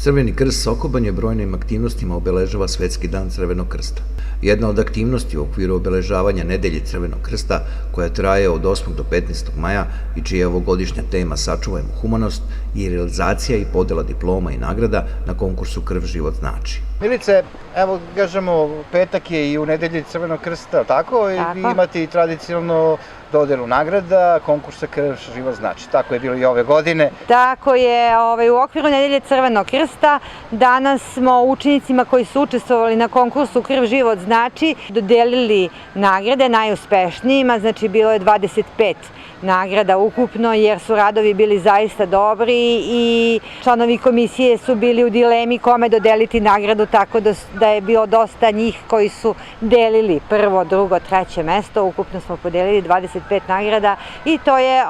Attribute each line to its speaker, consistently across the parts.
Speaker 1: Crveni krst Sokobanj je brojnim aktivnostima obeležava Svetski dan Crvenog krsta. Jedna od aktivnosti u okviru obeležavanja Nedelje Crvenog krsta, koja traje od 8. do 15. maja i čija je ovogodišnja tema Sačuvajmo humanost, je realizacija i podela diploma i nagrada na konkursu Krv život znači.
Speaker 2: Milice, evo kažemo, petak je i u Nedelji Crvenog krsta, tako? I vi imate i tradicionalno dodelu nagrada, konkursa Krv život znači. Tako je bilo i ove godine.
Speaker 3: Tako je, u okviru Nedelje Crvenog krsta danas smo učenicima koji su učestvovali na konkursu Krv život znači dodelili nagrade najuspešnijima, znači bilo je 25 nagrada ukupno jer su radovi bili zaista dobri i članovi komisije su bili u dilemi kome dodeliti nagradu, tako da je bilo dosta njih koji su delili prvo, drugo, treće mesto. Ukupno smo podelili 25 nagrada i to je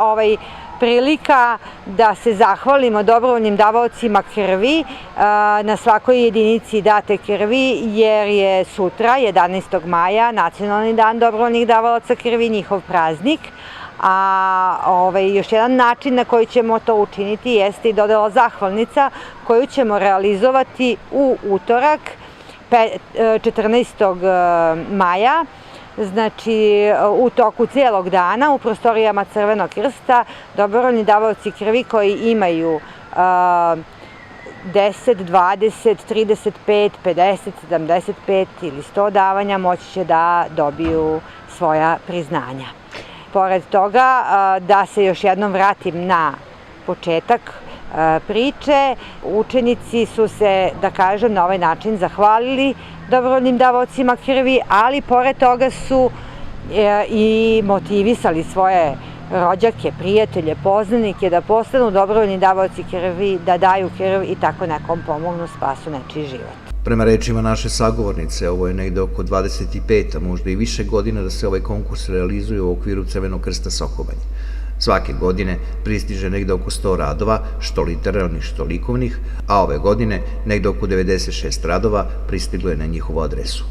Speaker 3: prilika da se zahvalimo dobrovoljnim davaocima krvi na svakoj jedinici date krvi, jer je sutra, 11. maja, Nacionalni dan dobrovoljnih davaoca krvi, njihov praznik. A još jedan način na koji ćemo to učiniti jeste i dodela zahvalnica koju ćemo realizovati u utorak 14. maja, znači u toku celog dana u prostorijama Crvenog krsta dobrovoljni davaoci krvi koji imaju 10, 20, 35, 50, 75 ili 100 davanja moći će da dobiju svoja priznanja. Pored toga, da se još jednom vratim na početak priče, učenici su se, da kažem, na ovaj način zahvalili dobrovoljnim davaocima krvi, ali pored toga su i motivisali svoje rođake, prijatelje, poznanike da postanu dobrovoljni davaoci krvi, da daju krv i tako nekom pomognu, spasu nečiji život.
Speaker 1: Prema rečima naše sagovornice, ovo je negde oko 25, a možda i više godina da se ovaj konkurs realizuje u okviru Crvenog krsta Sokobanj. Svake godine pristiže negde oko 100 radova, što literarnih, što likovnih, a ove godine negde oko 96 radova pristiglo je na njihovu adresu.